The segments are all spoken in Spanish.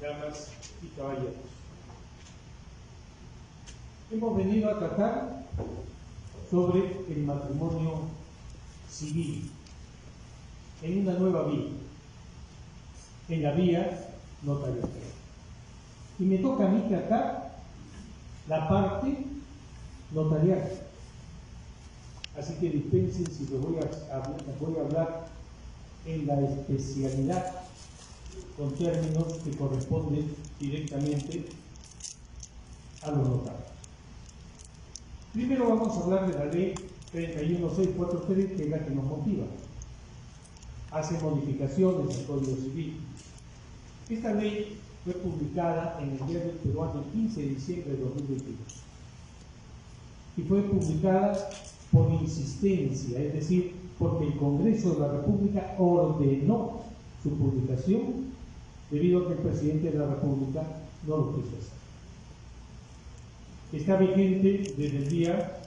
damas y caballeros. Hemos venido a tratar sobre el matrimonio civil en una nueva vía, en la vía notarial. Y me toca a mí tratar la parte notarial. Así que dispensen si les voy a hablar en la especialidad con términos que corresponden directamente a los notarios. Primero vamos a hablar de la ley 31643, que es la que nos motiva. Hace modificaciones al Código Civil. Esta ley fue publicada en el Diario Peruano el 15 de diciembre de 2022 y fue publicada por insistencia, es decir, porque el Congreso de la República ordenó su publicación debido a que el presidente de la República no lo quiso hacer. Está vigente desde el día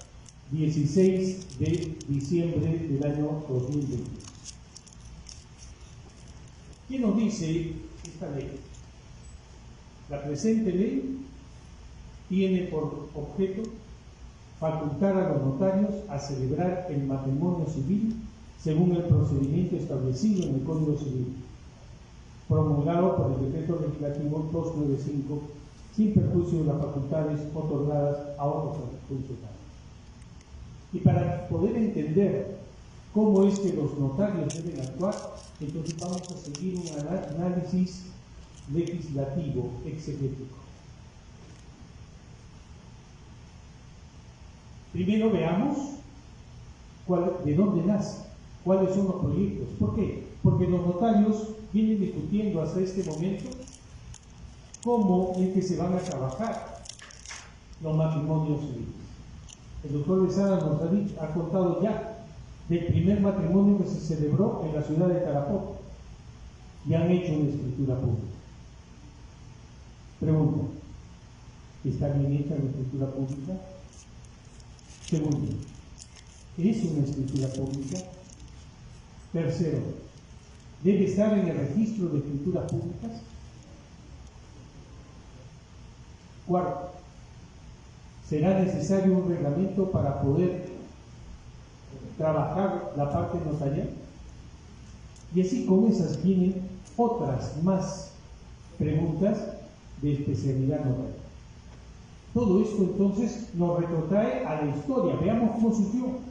16 de diciembre del año 2021. ¿Qué nos dice esta ley? La presente ley tiene por objeto facultar a los notarios a celebrar el matrimonio civil según el procedimiento establecido en el Código Civil, promulgado por el Decreto Legislativo 295, sin perjuicio de las facultades otorgadas a otros funcionarios. Y para poder entender cómo es que los notarios deben actuar, entonces vamos a seguir un análisis legislativo exegético. Primero veamos de dónde nace, cuáles son los proyectos. ¿Por qué? Porque los notarios vienen discutiendo hasta este momento cómo es que se van a trabajar los matrimonios civiles. El doctor Lezada nos ha contado ya del primer matrimonio que se celebró en la ciudad de Tarapoto y han hecho una escritura pública. Pregunta, ¿está bien hecha la escritura pública? Segundo, ¿es una escritura pública? Tercero, ¿debe estar en el registro de escrituras públicas? Cuarto, ¿será necesario un reglamento para poder trabajar la parte notarial? Y así con esas vienen otras más preguntas de especialidad notarial. Todo esto entonces nos retrotrae a la historia. Veamos cómo surgió.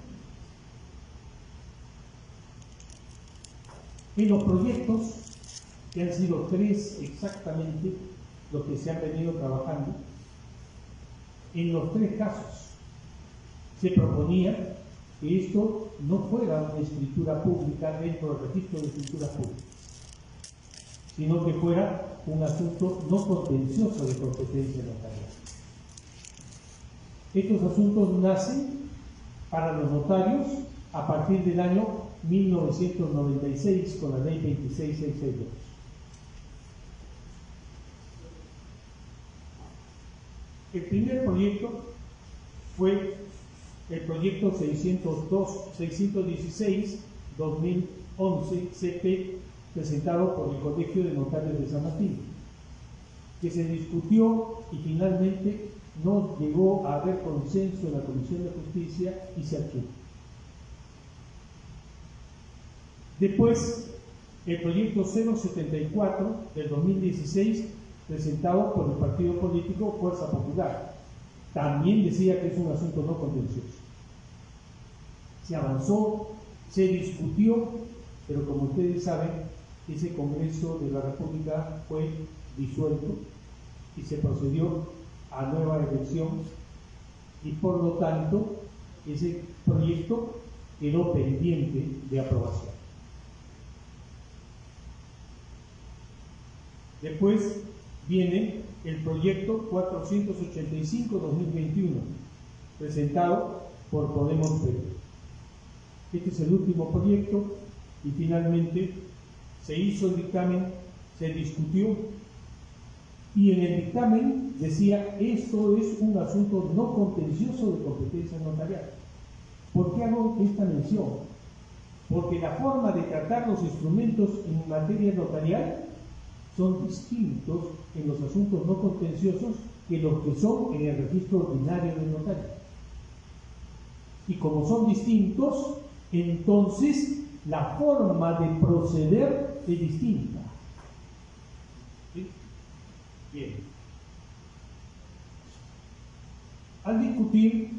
En los proyectos, que han sido 3 exactamente los que se han venido trabajando, en los 3 casos se proponía que esto no fuera una escritura pública dentro del registro de escrituras públicas, sino que fuera un asunto no contencioso de competencia notarial. Estos asuntos nacen para los notarios a partir del año 1996 con la ley 26662. El primer proyecto fue el proyecto 616-2011 CP, presentado por el Colegio de Notarios de San Martín, que se discutió y finalmente no llegó a haber consenso en la Comisión de Justicia y se archivó. Después, el proyecto 074 del 2016, presentado por el partido político Fuerza Popular, también decía que es un asunto no contencioso. Se avanzó, se discutió, pero como ustedes saben, ese Congreso de la República fue disuelto y se procedió a nueva elección y por lo tanto ese proyecto quedó pendiente de aprobación. Después viene el proyecto 485-2021, presentado por Podemos Perú. Este es el último proyecto y finalmente se hizo el dictamen, se discutió y en el dictamen decía: esto es un asunto no contencioso de competencia notarial. ¿Por qué hago esta mención? Porque la forma de tratar los instrumentos en materia notarial son distintos en los asuntos no contenciosos que los que son en el registro ordinario del notario. Y como son distintos, entonces la forma de proceder es distinta. ¿Sí? Bien. Al discutir,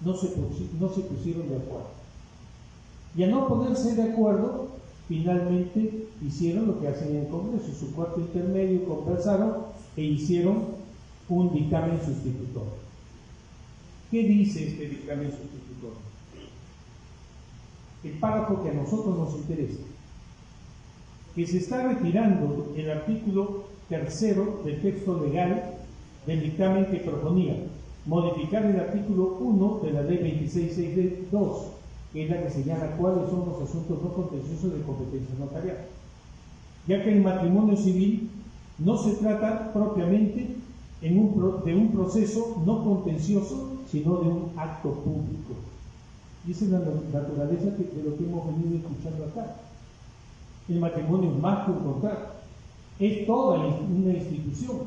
no se pusieron de acuerdo. Y al no ponerse de acuerdo, finalmente hicieron lo que hacen en el Congreso, su cuarto intermedio, conversaron e hicieron un dictamen sustitutorio. ¿Qué dice este dictamen sustitutorio? El párrafo que a nosotros nos interesa, que se está retirando el artículo 3º del texto legal del dictamen que proponía modificar el artículo 1 de la ley 2662, que es la que señala cuáles son los asuntos no contenciosos de competencia notarial, ya que el matrimonio civil no se trata propiamente de un proceso no contencioso, sino de un acto público. Y esa es la naturaleza de lo que hemos venido escuchando acá. El matrimonio es más que un contrato, es toda una institución,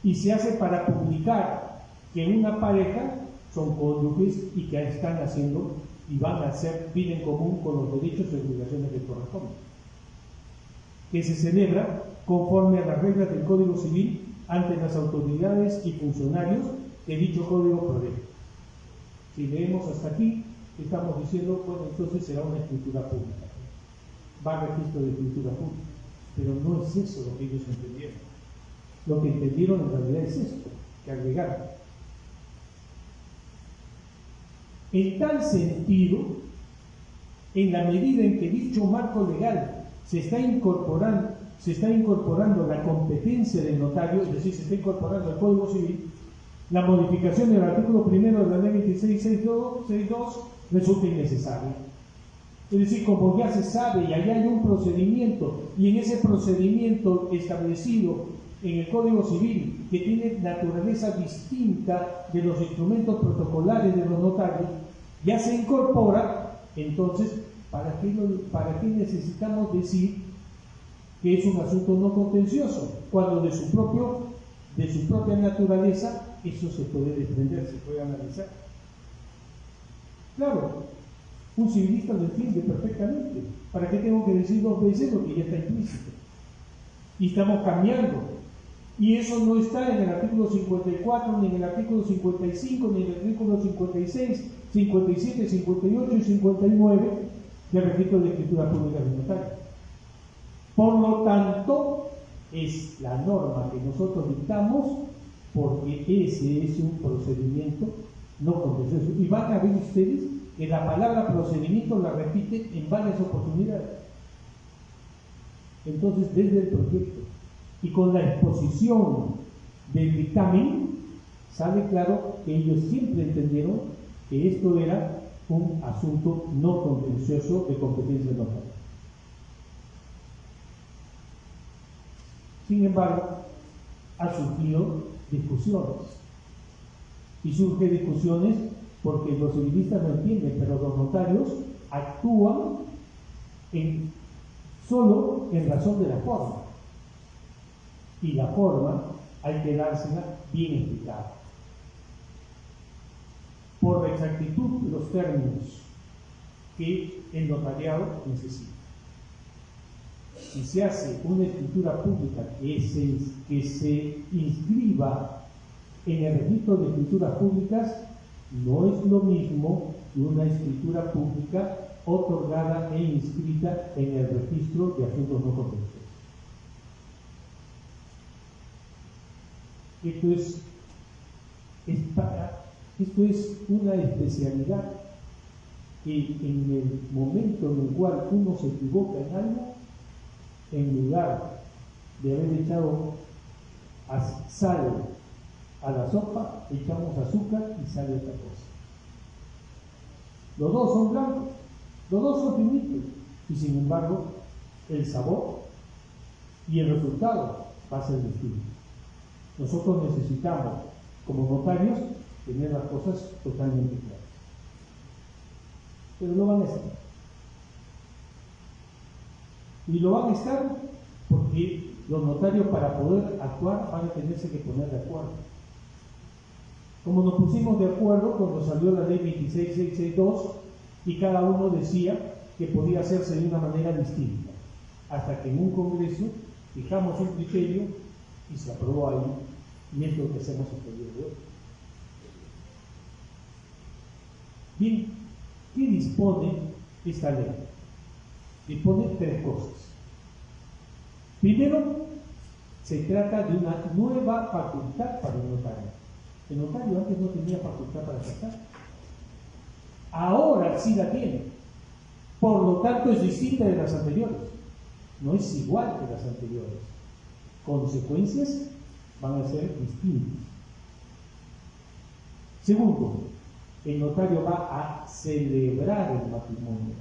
y se hace para publicar que una pareja son cónyuges y que están haciendo y van a hacer vida en común con los derechos y obligaciones que corresponden, que se celebra conforme a las reglas del Código Civil ante las autoridades y funcionarios que dicho código protege. Si leemos hasta aquí, estamos diciendo, bueno, entonces será una escritura pública, va a registro de escritura pública, pero no es eso lo que ellos entendieron. Lo que entendieron en realidad es esto, que agregaron. En tal sentido, en la medida en que dicho marco legal se está incorporando la competencia del notario, es decir, se está incorporando al Código Civil, la modificación del artículo 1 de la ley 2662 resulta innecesaria. Es decir, como ya se sabe y allá hay un procedimiento, y en ese procedimiento establecido en el Código Civil, que tiene naturaleza distinta de los instrumentos protocolares de los notarios, ya se incorpora, entonces, ¿para qué necesitamos decir que es un asunto no contencioso? Cuando de su propia naturaleza eso se puede desprender, se puede analizar. Claro, un civilista lo entiende perfectamente. ¿Para qué tengo que decir dos veces lo que ya está implícito? Y estamos cambiando. Y eso no está en el artículo 54, ni en el artículo 55, ni en el artículo 56, 57, 58 y 59 del registro de escritura pública del notario. Por lo tanto, es la norma que nosotros dictamos, porque ese es un procedimiento no contencioso. Y van a ver ustedes que la palabra procedimiento la repite en varias oportunidades. Entonces, desde el proyecto y con la exposición del dictamen, sale claro que ellos siempre entendieron que esto era un asunto no contencioso de competencia local. Sin embargo, ha surgido discusiones. Y surgen discusiones porque los civilistas no entienden, pero los notarios actúan solo en razón de la forma. Y la forma hay que dársela bien explicada, por la exactitud de los términos que el notariado necesita. Si se hace una escritura pública que se inscriba en el registro de escrituras públicas, no es lo mismo que una escritura pública otorgada e inscrita en el registro de asuntos no contenciosos. Esto es una especialidad que en el momento en el cual uno se equivoca en algo, en lugar de haber echado sal a la sopa, echamos azúcar y sale otra cosa. Los dos son blancos, los dos son finitos, y sin embargo el sabor y el resultado va a ser distinto. Nosotros necesitamos, como notarios, tener las cosas totalmente claras. Pero lo van a estar. Y lo van a estar porque los notarios para poder actuar van a tenerse que poner de acuerdo. Como nos pusimos de acuerdo cuando salió la ley 26662 y cada uno decía que podía hacerse de una manera distinta, hasta que en un congreso fijamos un criterio y se aprobó ahí, y es lo que hacemos hasta el día de hoy. Bien, ¿qué dispone esta ley? Dispone tres cosas. Primero, se trata de una nueva facultad para el notario. El notario antes no tenía facultad para casar. Ahora sí la tiene. Por lo tanto, es distinta de las anteriores. No es igual que las anteriores. Consecuencias van a ser distintas. Segundo, el notario va a celebrar el matrimonio.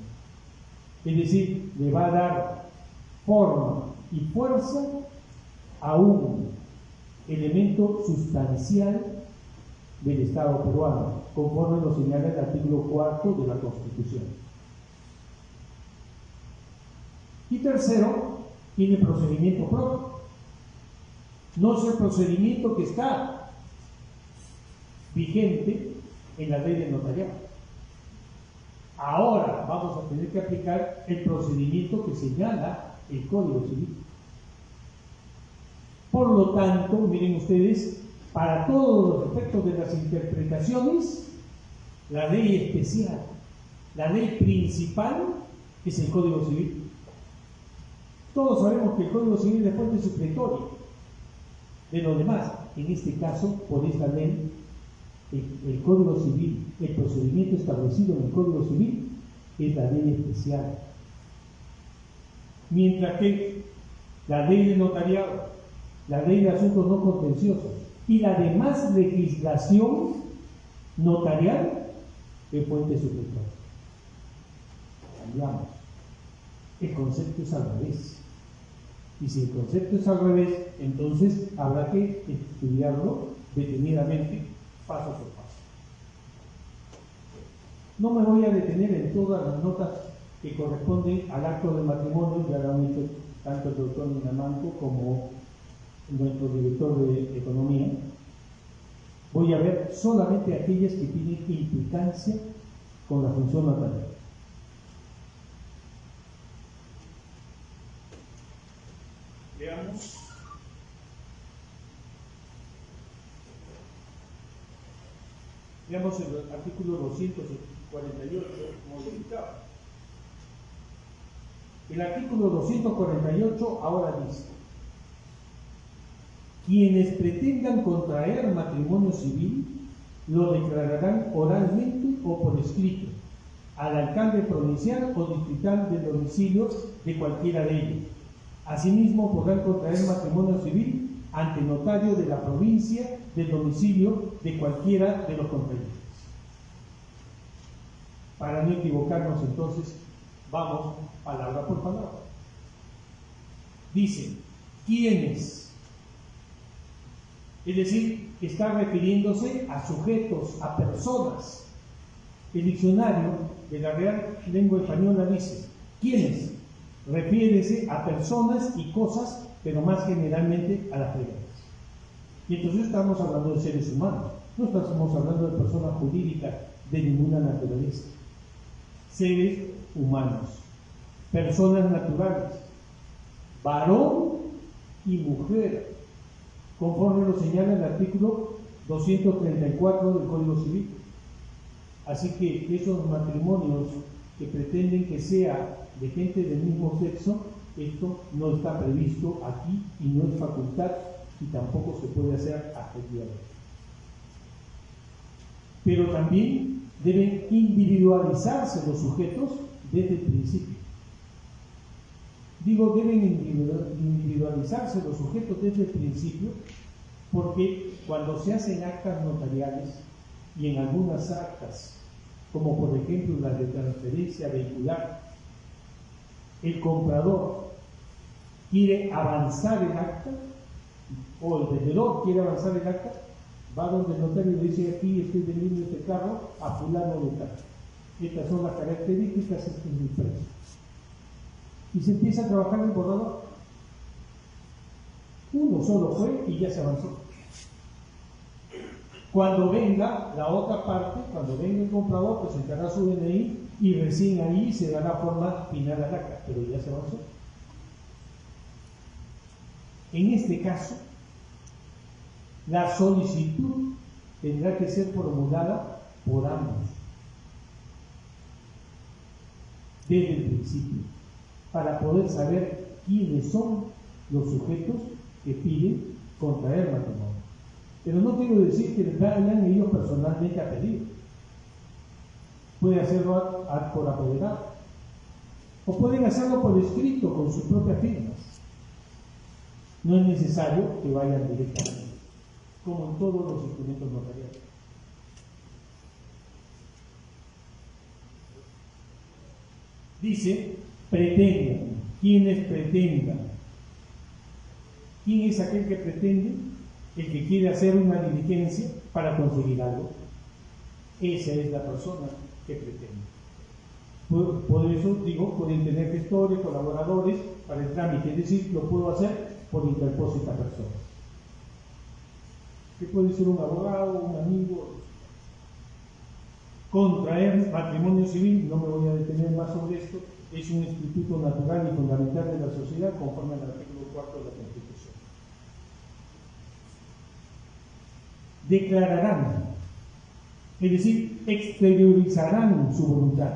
Es decir, le va a dar forma y fuerza a un elemento sustancial del Estado peruano, conforme lo señala el artículo 4 de la Constitución. Y tercero, tiene procedimiento propio. No es el procedimiento que está vigente en la ley del notariado. Ahora vamos a tener que aplicar el procedimiento que señala el Código Civil. Por lo tanto, miren ustedes, para todos los efectos de las interpretaciones, la ley especial, la ley principal es el Código Civil. Todos sabemos que el Código Civil es fuente supletoria de lo demás. En este caso, por esta ley, el Código Civil, el procedimiento establecido en el Código Civil es la ley especial. Mientras que la ley de notariado, la ley de asuntos no contenciosos y la demás legislación notarial es fuente supletoria. Cambiamos. El concepto es al revés. Y si el concepto es al revés, entonces habrá que estudiarlo detenidamente, paso por paso. No me voy a detener en todas las notas que corresponden al acto de matrimonio, ya lo han hecho tanto el doctor Minamanco como nuestro director de Economía. Voy a ver solamente aquellas que tienen implicancia con la función notarial. Veamos. Veamos el artículo 248 modificado. El artículo 248 ahora dice: quienes pretendan contraer matrimonio civil lo declararán oralmente o por escrito al alcalde provincial o distrital del domicilio de cualquiera de ellos. Asimismo, podrán contraer matrimonio civil ante notario de la provincia del domicilio de cualquiera de los contrayentes. Para no equivocarnos, entonces, vamos palabra por palabra. Dice, ¿quiénes? Es decir, está refiriéndose a sujetos, a personas. El diccionario de la Real Lengua Española dice, ¿quiénes? Refiérese a personas y cosas, pero más generalmente a las personas. Y entonces estamos hablando de seres humanos, no estamos hablando de personas jurídicas de ninguna naturaleza. Seres humanos, personas naturales, varón y mujer, conforme lo señala el artículo 234 del Código Civil. Así que esos matrimonios que pretenden que sea de gente del mismo sexo, esto no está previsto aquí y no es facultad y tampoco se puede hacer hasta el día de hoy. Pero también deben individualizarse los sujetos desde el principio. Digo, deben individualizarse los sujetos desde el principio porque cuando se hacen actas notariales y en algunas actas, como por ejemplo las de transferencia vehicular, el comprador quiere avanzar el acta o el vendedor quiere avanzar el acta, va donde el notario y le dice: aquí estoy vendiendo este carro a fulano de tal. Estas son las características, este es mi precio. Y se empieza a trabajar el borrador. Uno solo fue y ya se avanzó. Cuando venga la otra parte, cuando venga el comprador, presentará su DNI y recién ahí se dará forma final al acta, pero ya se avanzó. En este caso, la solicitud tendrá que ser formulada por ambos desde el principio, para poder saber quiénes son los sujetos que piden contraer matrimonio. Pero no quiero decir que vayan ellos personalmente a pedir. Puede hacerlo por apoderado, o pueden hacerlo por escrito con sus propias firmas. No es necesario que vayan directamente, como en todos los instrumentos notariales. Dice, pretendan. ¿Quiénes pretendan? ¿Quién es aquel que pretende? El que quiere hacer una diligencia para conseguir algo. Esa es la persona que pretende. Por eso digo, pueden tener gestores, colaboradores para el trámite, es decir, lo puedo hacer por interpósita persona. Que puede ser un abogado, un amigo. Contraer matrimonio civil, no me voy a detener más sobre esto, es un instituto natural y fundamental de la sociedad conforme al artículo 4 de la Constitución. Declararán, es decir, exteriorizarán su voluntad,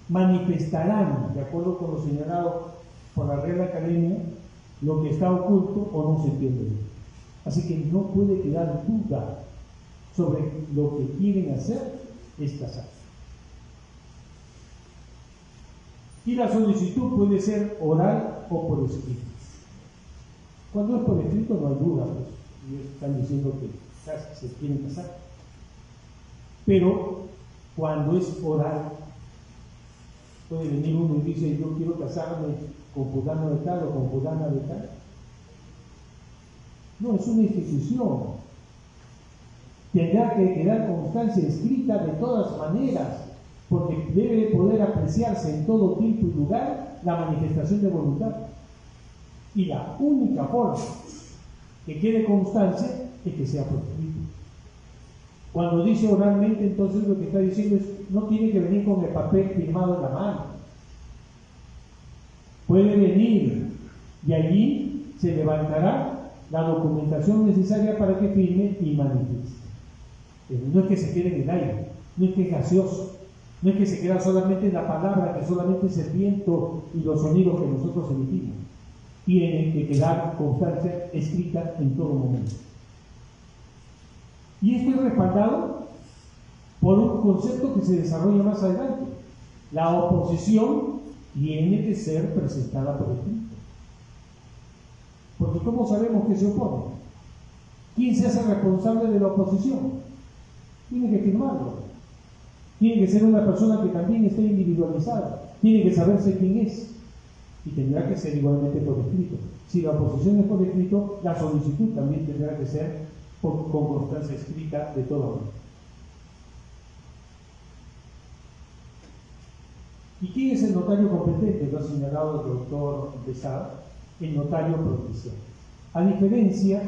manifestarán, de acuerdo con lo señalado por la Real Academia, lo que está oculto o no se entiende bien. Así que no puede quedar duda sobre lo que quieren hacer es casarse. Y la solicitud puede ser oral o por escrito. Cuando es por escrito no hay duda, pues ellos están diciendo que se quieren casar. Pero cuando es oral, puede venir uno y dice, yo quiero casarme con fulano de tal o con fulana de tal. No, es una institución. Tendrá que quedar constancia escrita de todas maneras, porque debe poder apreciarse en todo tiempo y lugar la manifestación de voluntad. Y la única forma que quede constancia es que sea por escrito. Cuando dice oralmente, entonces lo que está diciendo es, no tiene que venir con el papel firmado en la mano. Puede venir y allí se levantará la documentación necesaria para que firme y manifieste. Pero no es que se quede en el aire, no es que es gaseoso, no es que se queda solamente en la palabra, que solamente es el viento y los sonidos que nosotros emitimos. Tiene que quedar constancia escrita en todo momento. Y esto es respaldado por un concepto que se desarrolla más adelante. La oposición tiene que ser presentada por escrito. Porque ¿cómo sabemos que se opone? ¿Quién se hace responsable de la oposición? Tiene que firmarlo. Tiene que ser una persona que también esté individualizada. Tiene que saberse quién es. Y tendrá que ser igualmente por escrito. Si la oposición es por escrito, la solicitud también tendrá que ser con constancia escrita de toda hora. ¿Y quién es el notario competente? Lo ha señalado el doctor Besada, el notario provincial. A diferencia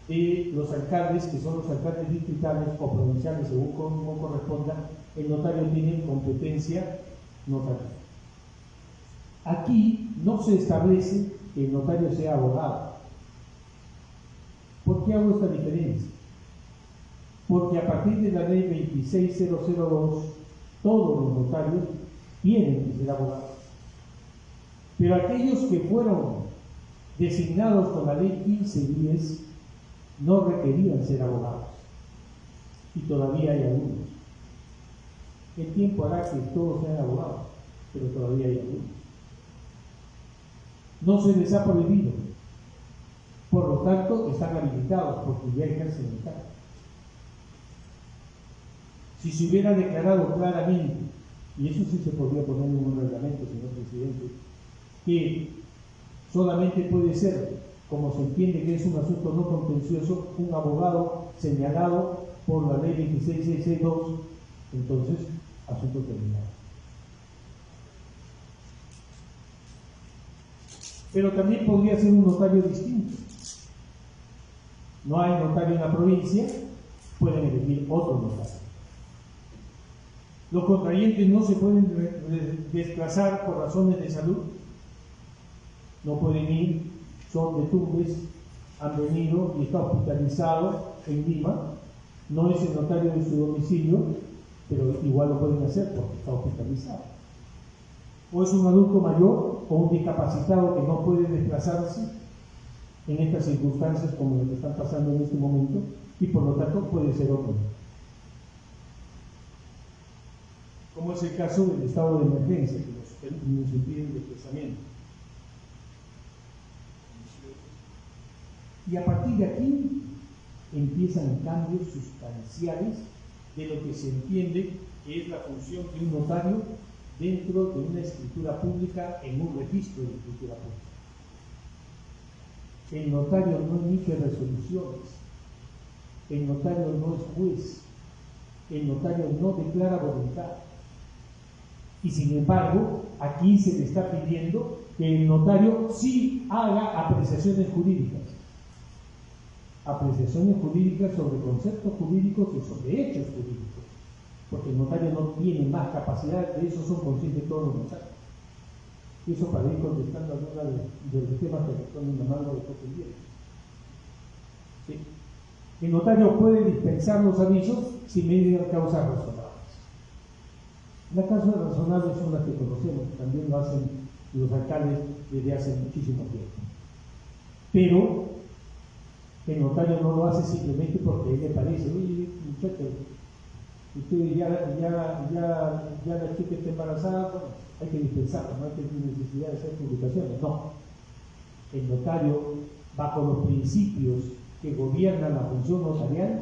de los alcaldes, que son los alcaldes distritales o provinciales, según como corresponda, el notario tiene competencia notarial. Aquí no se establece que el notario sea abogado. ¿Por qué hago esta diferencia? Porque a partir de la ley 26002, todos los notarios tienen que ser abogados. Pero aquellos que fueron designados con la ley 1510 no requerían ser abogados. Y todavía hay algunos. El tiempo hará que todos sean abogados, pero todavía hay algunos. No se les ha prohibido. Por lo tanto, están habilitados porque ya ejercen el cargo. Si se hubiera declarado claramente, y eso sí se podría poner en un reglamento, señor presidente, que solamente puede ser, como se entiende que es un asunto no contencioso, un abogado señalado por la ley 26662, entonces, asunto terminado. Pero también podría ser un notario distinto. no hay notario en la provincia, pueden elegir otro notario. Los contrayentes no se pueden desplazar por razones de salud, no pueden ir, son de Tumbes, han venido y está hospitalizado en Lima, no es el notario de su domicilio, pero igual lo pueden hacer porque está hospitalizado. O es un adulto mayor o un discapacitado que no puede desplazarse en estas circunstancias como lo que están pasando en este momento, y por lo tanto puede ser otro. Como es el caso del estado de emergencia, que nos impide el desplazamiento. Y a partir de aquí empiezan cambios sustanciales de lo que se entiende que es la función de un notario dentro de una escritura pública, en un registro de escritura pública. El notario no emite resoluciones, el notario no es juez, el notario no declara voluntad. Y sin embargo, aquí se le está pidiendo que el notario sí haga apreciaciones jurídicas sobre conceptos jurídicos y sobre hechos jurídicos, porque el notario no tiene más capacidad, de eso son conscientes todos los notarios. Y eso para ir contestando algunos de los temas que están en la mano de José Díaz. ¿Sí? El notario puede dispensar los avisos sin mediar causas razonables. Las causas razonables son las que conocemos, también lo hacen los alcaldes desde hace muchísimo tiempo. Pero el notario no lo hace simplemente porque a él le parece, oye, muchacho, usted ya la chica está embarazada, bueno, hay que dispensarla, no hay que tener necesidad de hacer publicaciones. No. El notario, bajo los principios que gobiernan la función notarial,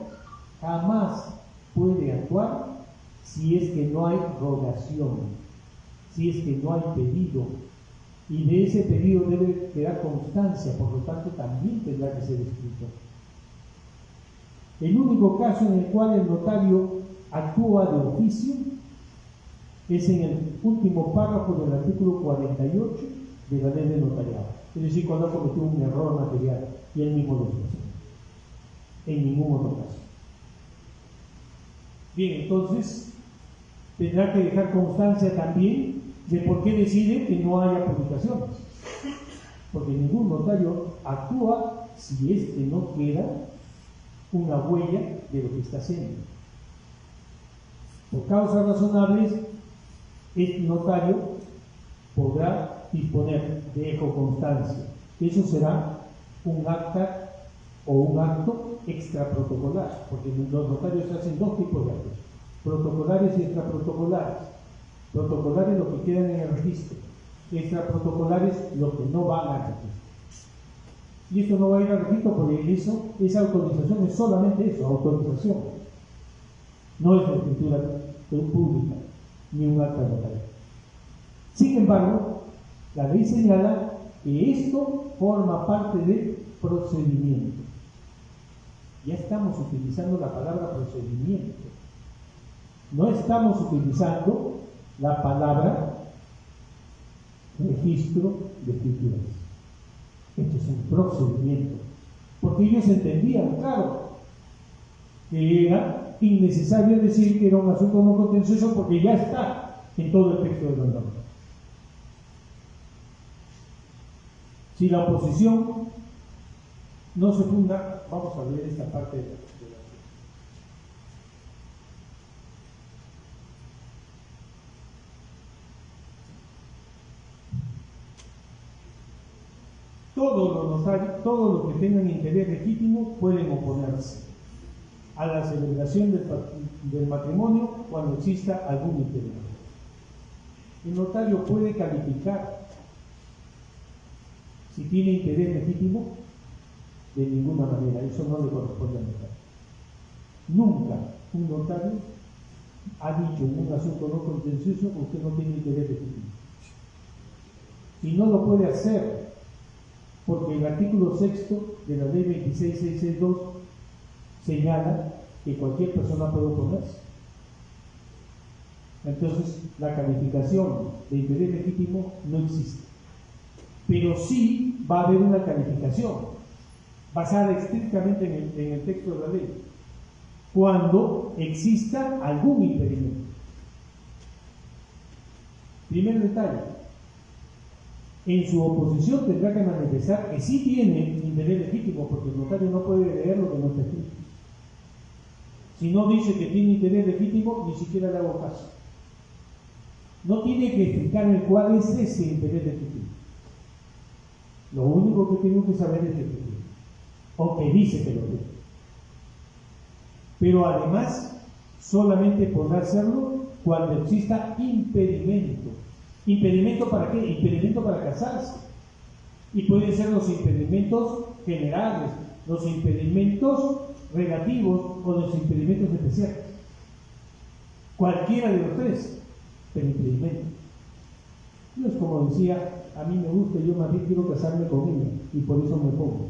jamás puede actuar si es que no hay rogación, si es que no hay pedido, y de ese pedido debe quedar constancia, por lo tanto también tendrá que ser escrito. El único caso en el cual el notario actúa de oficio es en el último párrafo del artículo 48 de la ley de notariado, es decir, cuando ha cometido un error material y él mismo lo hace. En ningún otro caso. Bien, entonces tendrá que dejar constancia también de por qué decide que no haya publicaciones, porque ningún notario actúa si es que no queda una huella de lo que está haciendo. Por causas razonables, el notario podrá disponer de ecoconstancia. Eso será un acta o un acto extraprotocolar, porque los notarios hacen dos tipos de actos: protocolares y extraprotocolares. Protocolares los que quedan en el registro, extraprotocolares los que no van al registro. Y esto no va a ir al registro porque esa autorización es solamente eso, autorización. No es la escritura pública ni un acta notaria. Sin embargo, la ley señala que esto forma parte del procedimiento. Ya estamos utilizando la palabra procedimiento. No estamos utilizando la palabra registro de escrituras. Esto es un procedimiento. Porque ellos entendían, claro, que era innecesario decir que era un asunto no contencioso porque ya está en todo el texto de la norma. Si la oposición no se funda, vamos a ver esta parte de la todos los que tengan interés legítimo pueden oponerse a la celebración del matrimonio cuando exista algún interés. El notario puede calificar si tiene interés legítimo. De ninguna manera, eso no le corresponde al notario. Nunca un notario ha dicho en un asunto no contencioso que usted no tiene interés legítimo. Y no lo puede hacer porque el artículo 6 de la ley 26662 señala que cualquier persona puede oponerse. Entonces, la calificación de interés legítimo no existe. Pero sí va a haber una calificación. basada estrictamente en el texto de la ley, cuando exista algún impedimento. Primer detalle, en su oposición tendrá que manifestar que sí tiene interés legítimo, porque el notario no puede leer lo que no está escrito. Si no dice que tiene interés legítimo, ni siquiera le hago caso. No tiene que explicarme cuál es ese interés legítimo. Lo único que tengo que saber es que tiene, o que dice que lo tiene. Pero además, solamente podrá hacerlo cuando exista impedimento. ¿Impedimento para qué? Impedimento para casarse. Y pueden ser los impedimentos generales, los impedimentos relativos o los impedimentos especiales. Cualquiera de los tres, pero impedimento. No es como decía, a mí me gusta, yo más bien quiero casarme con ella y por eso me pongo.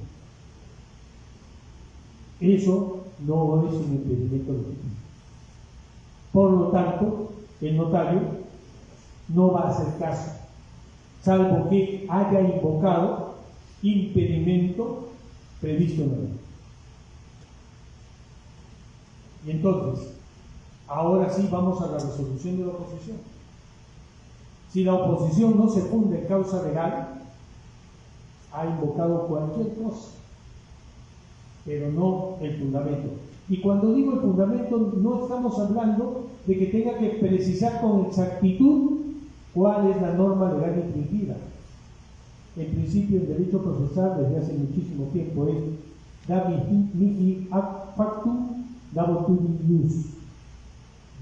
Eso no es un impedimento legítimo. Por lo tanto, el notario no va a hacer caso, salvo que haya invocado impedimento previsto en la ley. Y entonces, ahora sí vamos a la resolución de la oposición. Si la oposición no se funda en causa legal, ha invocado cualquier cosa, pero no el fundamento. Y cuando digo el fundamento, no estamos hablando de que tenga que precisar con exactitud cuál es la norma legal infringida. El principio del derecho procesal desde hace muchísimo tiempo es da mihi ad factum daboturi ius,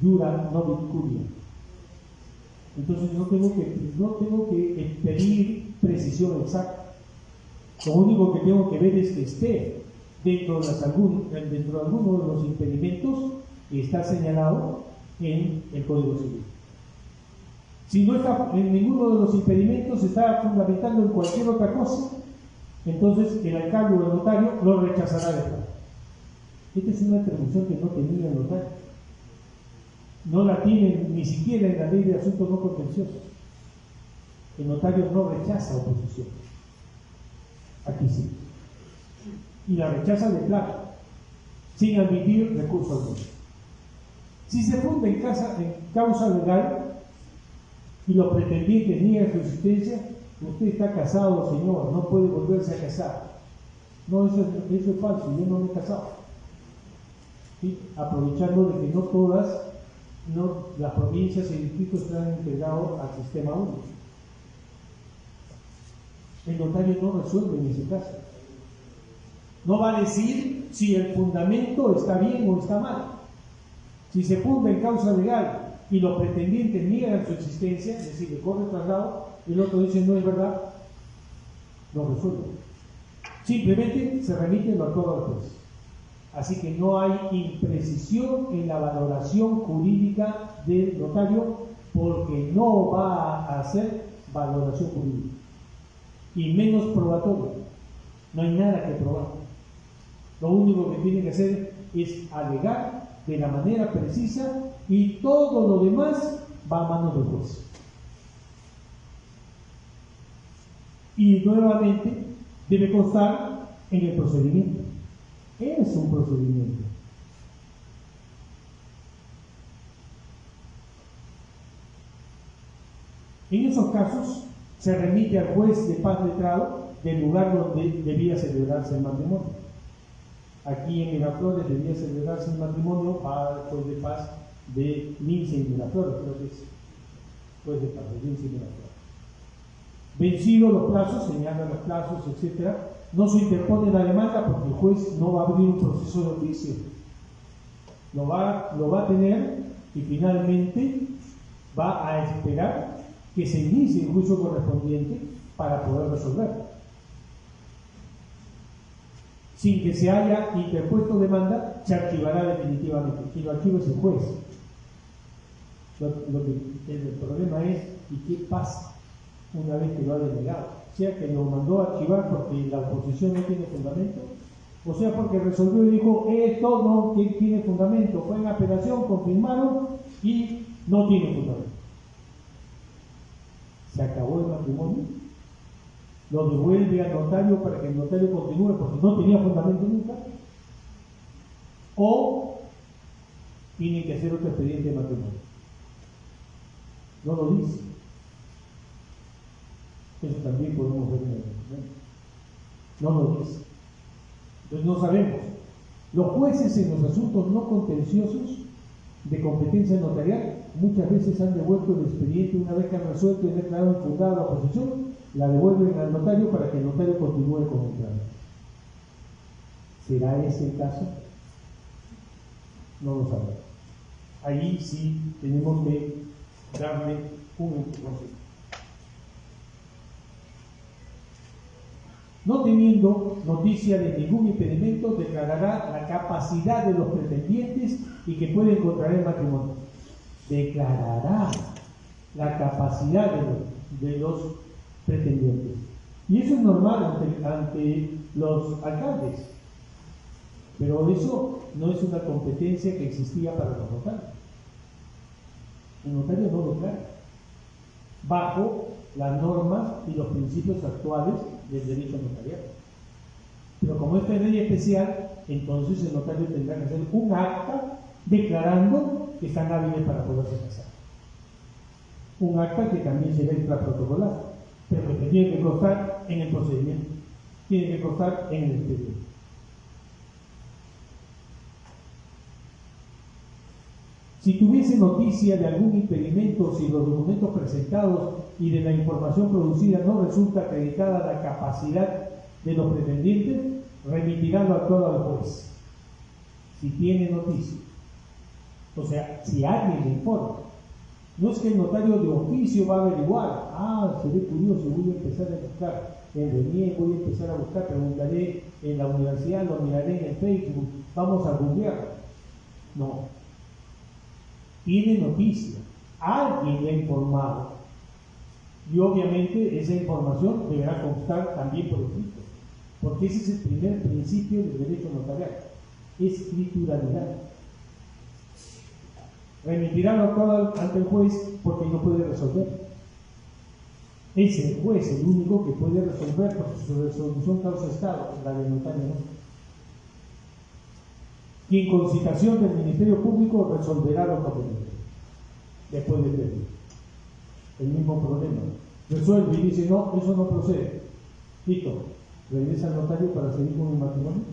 jura nobis curia. Entonces no tengo que pedir precisión exacta. Lo único que tengo que ver es que esté dentro de alguno de los impedimentos que está señalado en el Código Civil. Si no está en ninguno de los impedimentos, se está fundamentando en cualquier otra cosa, entonces el alcalde o el notario lo rechazará de plano. Esta es una atribución que no tenía el notario. No la tiene ni siquiera en la ley de asuntos no contenciosos. El notario no rechaza oposición. Aquí sí. Y la rechaza de plano, sin admitir recurso alguno. Si se funda en causa legal y los pretendientes niegan su existencia, usted está casado, señor, no puede volverse a casar. No, eso es falso, yo no me he casado. ¿Sí? Aprovechando de que no todas las provincias y distritos están integrados al sistema único. El notario no resuelve en ese caso. No va a decir si el fundamento está bien o está mal. Si se funda en causa legal y los pretendientes niegan su existencia, es decir, le corre traslado, el otro dice no es verdad, no resuelve. Simplemente se remite lo actuado al juez. Así que no hay imprecisión en la valoración jurídica del notario, porque no va a hacer valoración jurídica. Y menos probatoria. No hay nada que probar. Lo único que tiene que hacer es alegar de la manera precisa y todo lo demás va a manos del juez. Y nuevamente debe constar en el procedimiento. Es un procedimiento. En esos casos se remite al juez de paz letrado del lugar donde debía celebrarse el matrimonio. Aquí en Miraflores debía celebrarse el matrimonio para el juez de paz de Lince y Miraflores, creo que es juez de paz de Lince y Miraflores. Vencidos los plazos, señalan los plazos, etc., no se interpone la demanda porque el juez no va a abrir un proceso de oficio. Lo va a tener y finalmente va a esperar que se inicie el juicio correspondiente para poder resolver. Sin que se haya interpuesto demanda, se archivará definitivamente. Y lo archiva es el juez. El problema es, ¿y qué pasa una vez que lo ha denegado? O sea, que lo mandó a archivar porque la oposición no tiene fundamento, o sea, porque resolvió y dijo, esto no tiene fundamento, fue en apelación, confirmaron y no tiene fundamento. ¿Se acabó el matrimonio? lo devuelve al notario para que el notario continúe porque no tenía fundamento nunca, o tienen que hacer otro expediente de matrimonio. No lo dice. Eso también podemos ver en el documento. No lo dice. Entonces no sabemos. Los jueces en los asuntos no contenciosos de competencia notarial muchas veces han devuelto el expediente una vez que han resuelto y han declarado infundada la oposición, la devuelven al notario para que el notario continúe con el trámite. ¿Será ese el caso? No lo sabemos. Ahí sí tenemos que darle un consejo. No teniendo noticia de ningún impedimento, declarará la capacidad de los pretendientes y que pueden contraer matrimonio. Declarará la capacidad de los pretendientes. Y eso es normal ante los alcaldes. Pero eso no es una competencia que existía para los notarios. El notario no declara. Bajo las normas y los principios actuales del derecho notarial. Pero como esta es ley especial, entonces el notario tendrá que hacer un acta declarando que están hábiles para poderse casar. Un acta que también será extraprotocolar, pero que tiene que constar en el procedimiento, tiene que constar en el expediente. Si tuviese noticia de algún impedimento, si los documentos presentados y de la información producida no resulta acreditada la capacidad de los pretendientes, remitirá lo actuado al juez. Si tiene noticia. O sea, si alguien le informa. No es que el notario de oficio va a averiguar. Se ve curioso, voy a empezar a buscar en RENIEC, voy a empezar a buscar, preguntaré en la universidad, lo miraré en el Facebook, vamos a googlear. No. Tiene noticia, alguien le ha informado y obviamente esa información deberá constar también por escrito, porque ese es el primer principio del derecho notarial, escrituralidad. Remitirá lo actuado ante el juez porque no puede resolver. Es el juez el único que puede resolver porque su resolución causa estado, la del notario no. Y en concitación del Ministerio Público resolverá lo conveniente. Después de pedir. El mismo problema. Resuelve y dice, no, eso no procede. Listo. Regresa al notario para seguir con el matrimonio.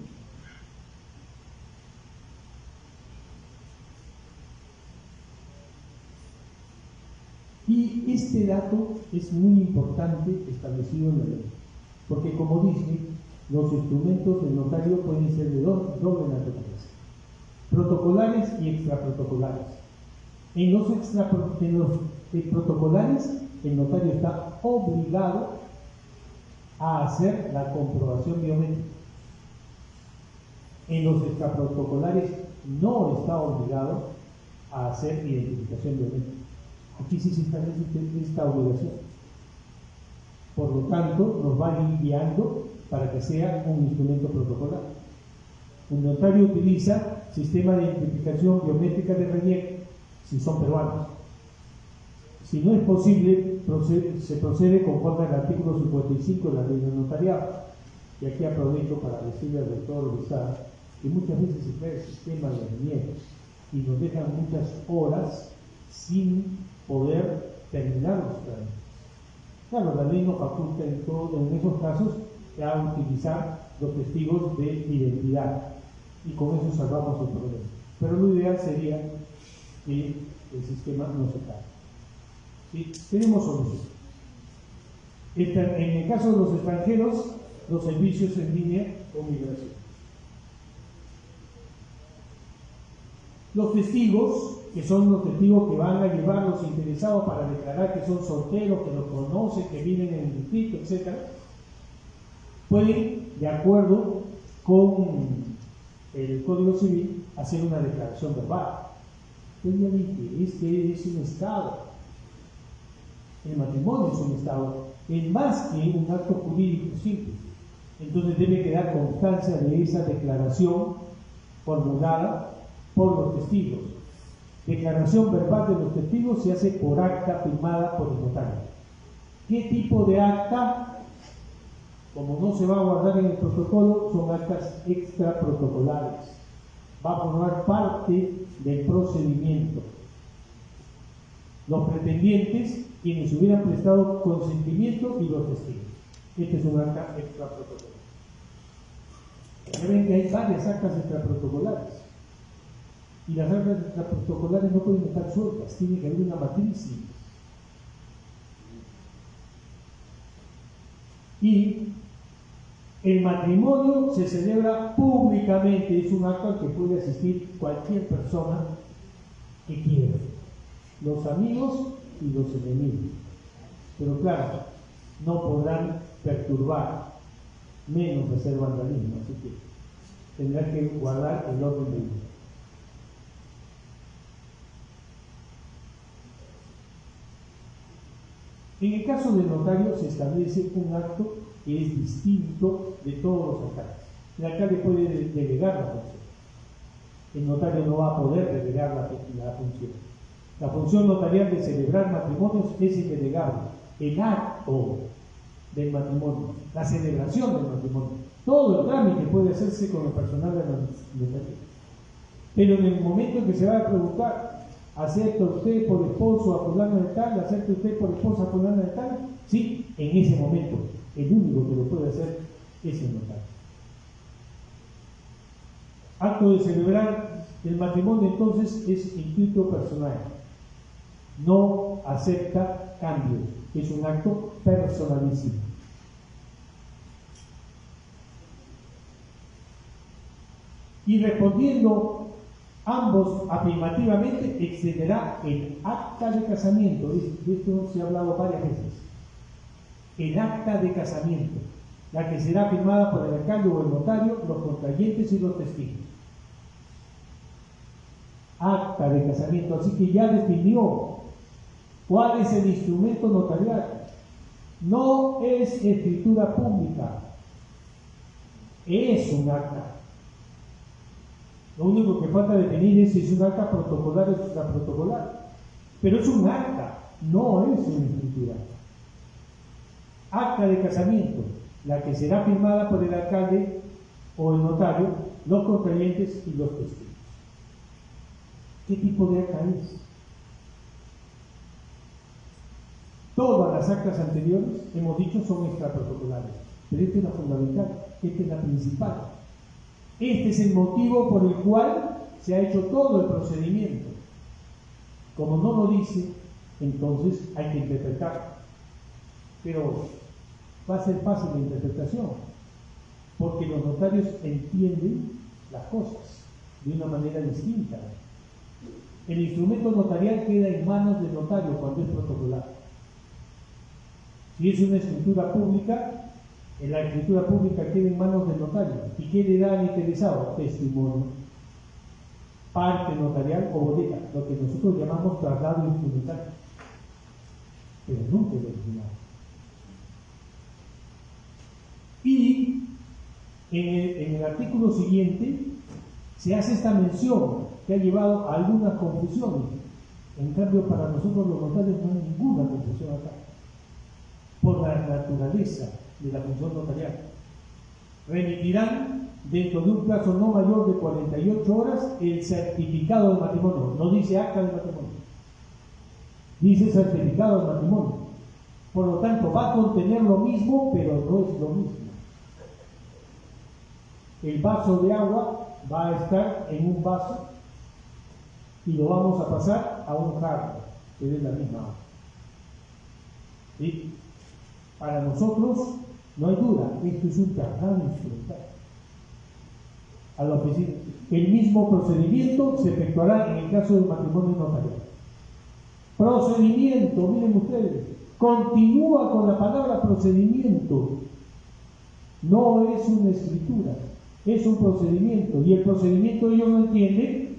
Y este dato es muy importante establecido en la ley. Porque como dice, los instrumentos del notario pueden ser de doble naturaleza. Protocolares y extraprotocolares. En los protocolares, el notario está obligado a hacer la comprobación biométrica. En los extraprotocolares no está obligado a hacer identificación biométrica. Aquí sí se establece esta obligación. Por lo tanto, nos va guiando para que sea un instrumento protocolar. Un notario utiliza sistema de identificación biométrica de RENIEC si son peruanos. Si no es posible, se procede conforme al artículo 55 de la ley del notariado. Y aquí aprovecho para decirle al doctor Lozada que muchas veces se crea el sistema de RENIEC y nos dejan muchas horas sin poder terminar los trámites. Claro, la ley nos faculta en esos casos a utilizar los testigos de identidad y con eso salvamos el problema. Pero lo ideal sería que el sistema no se caiga. ¿Sí? Tenemos solución. En el caso de los extranjeros, los servicios en línea o migración. Los testigos, que son los testigos que van a llevar los interesados para declarar que son solteros, que los conocen, que viven en el distrito, etc., pueden, de acuerdo con el Código Civil, hacer una declaración verbal. Pues ya dije, este es un estado. El matrimonio es un estado, es más que un acto jurídico simple. Entonces debe quedar constancia de esa declaración formulada por los testigos. Declaración verbal de los testigos se hace por acta firmada por el notario. ¿Qué tipo de acta? como no se va a guardar en el protocolo, son actas extraprotocolares. Va a formar parte del procedimiento. Los pretendientes, quienes hubieran prestado consentimiento, y los testigos. Este es un acta extraprotocolar. Ya ven que hay varias actas extraprotocolares. Y las actas extraprotocolares no pueden estar sueltas, tiene que haber una matriz. Y el matrimonio se celebra públicamente, es un acto al que puede asistir cualquier persona que quiera, los amigos y los enemigos. Pero claro, no podrán perturbar, menos hacer vandalismo, así que tendrán que guardar el orden del día. En el caso del notario se establece un acto que es distinto de todos los alcaldes. El alcalde puede delegar la función. El notario no va a poder delegar la función. La función notarial de celebrar matrimonios es indelegable. El acto del matrimonio, la celebración del matrimonio, todo el trámite puede hacerse con el personal de la notaría. Pero en el momento en que se va a preguntar, ¿acepta usted por esposo a fulano de tal? ¿Acepta usted por esposa a fulano de tal? Sí, en ese momento, el único que lo puede hacer es el notario. Acto de celebrar el matrimonio entonces es intuito personal. No acepta cambio, es un acto personalísimo. Y respondiendo ambos afirmativamente, excederá el acta de casamiento. De esto se ha hablado varias veces. El acta de casamiento, la que será firmada por el alcalde o el notario, los contrayentes y los testigos. Acta de casamiento, así que ya definió cuál es el instrumento notarial. No es escritura pública, es un acta. Lo único que falta definir es si es un acta protocolar o extraprotocolar. Pero es un acta, no es una escritura. Acta de casamiento, la que será firmada por el alcalde o el notario, los contrayentes y los testigos. ¿Qué tipo de acta es? Todas las actas anteriores, hemos dicho, son extraprotocolares, pero esta es la fundamental, esta es la principal. Este es el motivo por el cual se ha hecho todo el procedimiento. Como no lo dice, entonces hay que interpretar. Pero va a ser fácil la interpretación, porque los notarios entienden las cosas de una manera distinta. El instrumento notarial queda en manos del notario cuando es protocolar. Si es una escritura pública, la escritura pública queda en manos del notario. ¿Y qué le da al interesado? Testimonio, parte notarial o bodega, lo que nosotros llamamos traslado instrumental, pero nunca el original. Y en el artículo siguiente se hace esta mención que ha llevado a algunas confusiones. En cambio, para nosotros los notarios no hay ninguna confusión acá, por la naturaleza de la función notarial. Remitirán dentro de un plazo no mayor de 48 horas el certificado de matrimonio. No dice acta de matrimonio, dice certificado de matrimonio. Por lo tanto, va a contener lo mismo, pero no es lo mismo. El vaso de agua va a estar en un vaso y lo vamos a pasar a un jarro, que es la misma agua. ¿Sí? Para nosotros no hay duda, esto es un traslado instrumental a la oficina. El mismo procedimiento se efectuará en el caso del matrimonio notarial. Procedimiento, miren ustedes, continúa con la palabra procedimiento. No es una escritura, es un procedimiento, y el procedimiento ellos lo entienden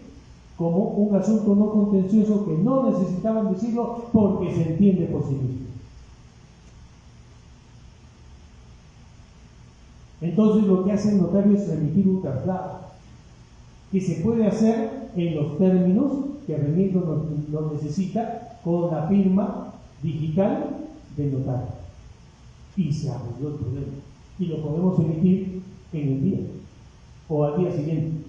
como un asunto no contencioso que no necesitaban decirlo porque se entiende por sí mismo. Entonces lo que hace el notario es remitir un traslado, que se puede hacer en los términos que el remiendo lo necesita con la firma digital del notario. Y se arregló el problema. y lo podemos emitir en el día, o al día siguiente,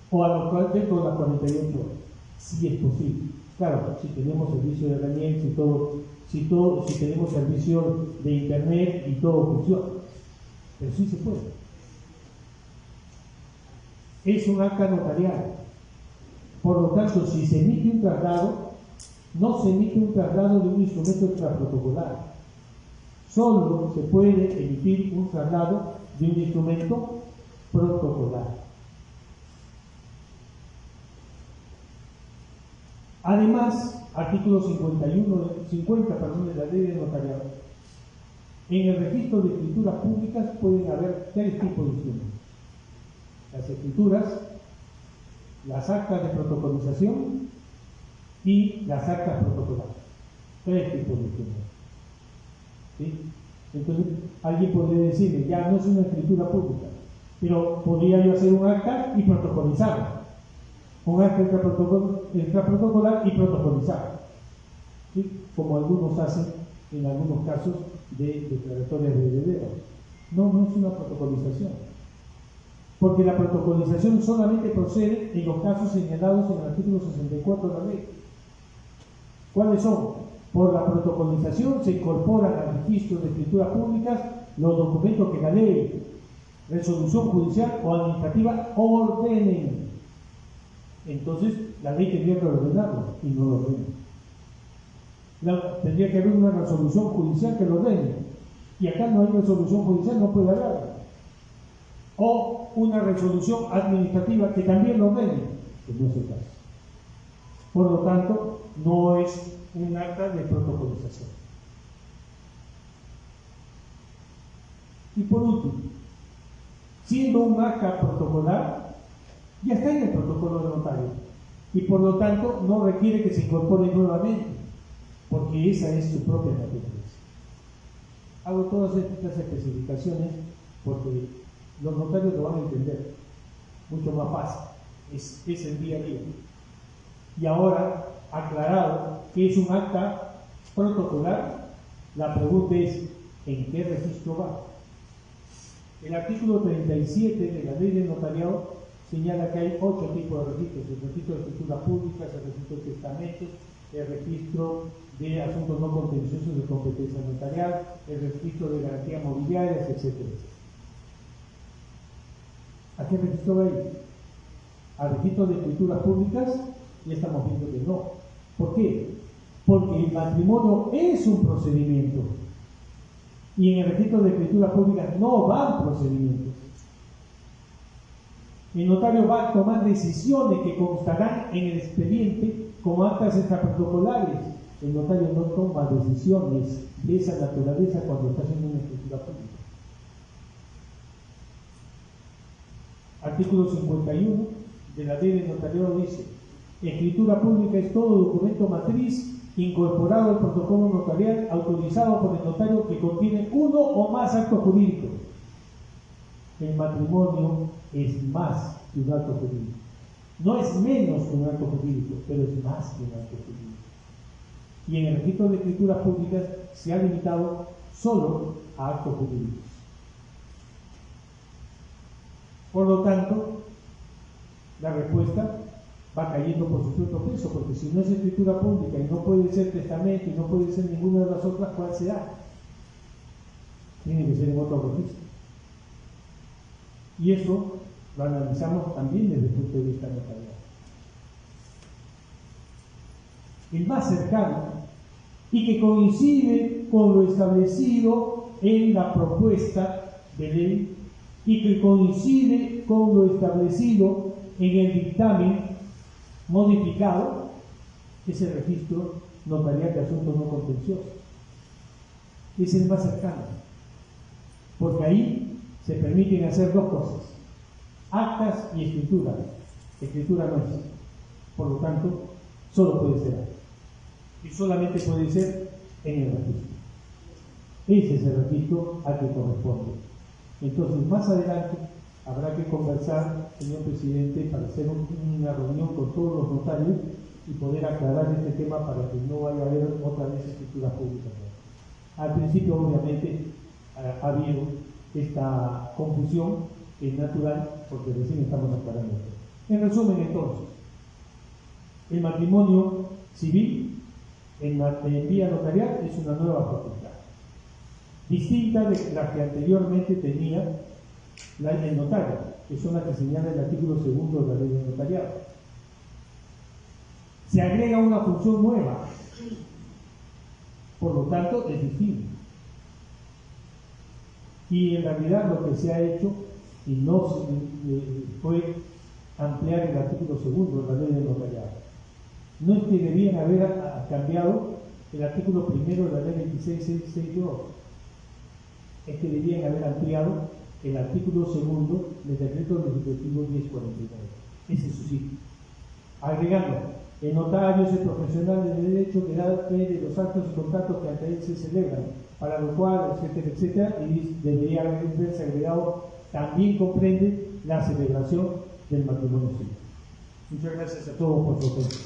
o a lo cual dentro de las 48 horas, si es posible. Claro, si tenemos servicio de herramientas y todo, si tenemos servicio de internet y todo funciona, pero sí se puede. Es un acta notarial. Por lo tanto, si se emite un traslado, no se emite un traslado de un instrumento extraprotocolar. Solo se puede emitir un traslado de un instrumento protocolar. Además, artículo 50 de la ley de notariado. En el registro de escrituras públicas pueden haber 3 tipos de instrumentos: las escrituras, las actas de protocolización y las actas protocolares. 3 tipos de instrumentos. ¿Sí? Entonces, alguien podría decirme, ya no es una escritura pública, pero podría yo hacer un acta y protocolizarla. Un acta extraprotocolar y protocolizar, ¿sí? Como algunos hacen en algunos casos de declaratorias de herederos. No, no es una protocolización, porque la protocolización solamente procede en los casos señalados en el artículo 64 de la ley. ¿Cuáles son? Por la protocolización se incorporan al registro de escrituras públicas los documentos que la ley, resolución judicial o administrativa ordenen. Entonces, la ley tendría que ordenarlo y no lo ordena. Tendría que haber una resolución judicial que lo ordene. Y acá no hay resolución judicial, no puede haber. O una resolución administrativa que también lo ordene, que no es el caso. Por lo tanto, no es un acta de protocolización. Y por último, siendo un acta protocolar, ya está en el protocolo de notario y por lo tanto no requiere que se incorpore nuevamente, porque esa es su propia naturaleza. Hago todas estas especificaciones porque los notarios lo van a entender mucho más fácil, es el día a día. Y ahora, aclarado que es un acta protocolar, la pregunta es, ¿en qué registro va? El artículo 37 de la ley del notariado señala que hay 8 tipos de registros: el registro de escrituras públicas, el registro de testamentos, el registro de asuntos no contenciosos de competencia notarial, el registro de garantías mobiliarias, etc. ¿A qué registro va a ir? ¿Al registro de escrituras públicas? Ya estamos viendo que no. ¿Por qué? Porque el matrimonio es un procedimiento y en el registro de escrituras públicas no van procedimientos. El notario va a tomar decisiones que constarán en el expediente como actas extraprotocolares. El notario no toma decisiones de esa naturaleza cuando está haciendo una escritura pública. Artículo 51 de la ley del notariado dice: escritura pública es todo documento matriz incorporado al protocolo notarial autorizado por el notario que contiene uno o más actos jurídicos. El matrimonio es más que un acto jurídico. No es menos que un acto jurídico, pero es más que un acto jurídico. Y en el registro de escrituras públicas se ha limitado solo a actos jurídicos. Por lo tanto, la respuesta va cayendo por su propio peso, porque si no es escritura pública y no puede ser testamento y no puede ser ninguna de las otras, ¿cuál será? Tiene que ser en otro registro. Y eso lo analizamos también desde el punto de vista notarial. El más cercano y que coincide con lo establecido en la propuesta de ley y que coincide con lo establecido en el dictamen modificado es el registro notarial de asuntos no contenciosos. Es el más cercano, porque ahí se permiten hacer 2 cosas: actas y escritura. Escritura no es, por lo tanto, solo puede ser acta. Y solamente puede ser en el registro. Ese es el registro al que corresponde. Entonces, más adelante habrá que conversar, señor presidente, para hacer una reunión con todos los notarios y poder aclarar este tema para que no vaya a haber otra vez escritura pública. Al principio, obviamente, ha habido esta confusión que es natural porque recién estamos aclarando esto. En resumen, entonces, el matrimonio civil en vía notarial es una nueva facultad, distinta de la que anteriormente tenía el notario, que son las que señala el artículo 2 de la ley de notariado. Se agrega una función nueva, por lo tanto es distinto. Y en realidad lo que se ha hecho y no fue ampliar el artículo 2 de la ley de notariado. No es que debían haber cambiado el artículo 1 de la ley 26662, es que debían haber ampliado el artículo 2 del decreto legislativo 1049. Ese es su sitio. Agregando, el notario es el profesional de derecho que da fe de los actos y contratos que ante él se celebran, para lo cual, etcétera, etcétera, y debería haberse agregado, también comprende la celebración del matrimonio civil. Muchas gracias a todos por su atención.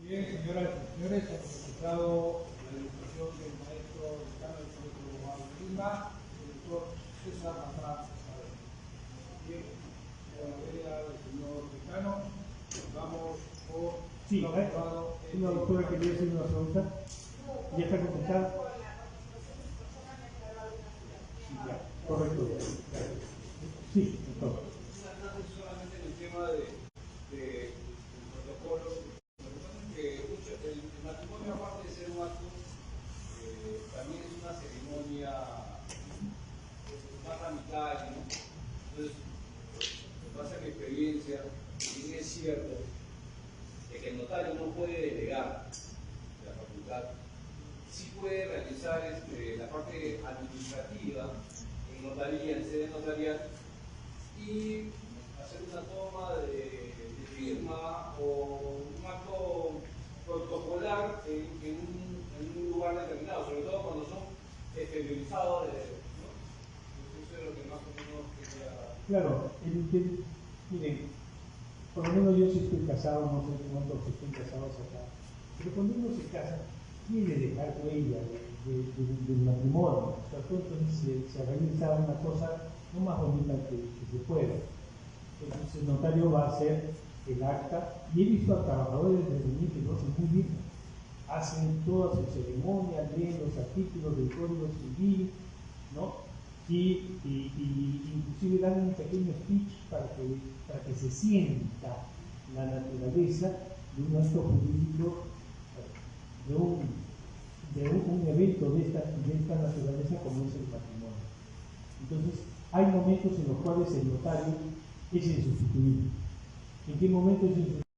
Bien, señoras y señores, hemos escuchado la ilustración del maestro decano del Colegio de Abogados de Lima, el doctor César Matrán. Bien, con la venia del señor decano, vamos por Sí, una doctora quería hacer una pregunta. ¿Ya está contestada? Sí, ya, correcto. Sí, doctor. Solamente en el tema del protocolo. El matrimonio, aparte de ser un acto, también es una ceremonia más ramical, ¿no? Entonces, en base a mi experiencia, bien es cierto de que el notario no puede delegar de la facultad, sí puede realizar la parte administrativa en notaría, en sede notarial, y hacer una toma de firma o un acto protocolar en un lugar determinado, sobre todo cuando son exteriorizados de derecho, ¿no? Eso es lo que más o menos quería... Claro, miren, por lo menos yo sí estoy casado, no sé cuántos estén casados acá, pero cuando uno se casa, quiere dejar huella del matrimonio, o sea, entonces se realiza una cosa no más bonita que se pueda. Entonces el notario va a hacer el acta, y he visto a trabajadores de mí que lo hacen muy bien, hacen toda su ceremonia, leen los artículos del Código Civil, ¿no? Y inclusive dan un pequeño speech para que se sienta la naturaleza de un acto jurídico, de un evento de esta naturaleza como es el matrimonio. Entonces, hay momentos en los cuales el notario es insustituible. ¿En qué momento es insustituible?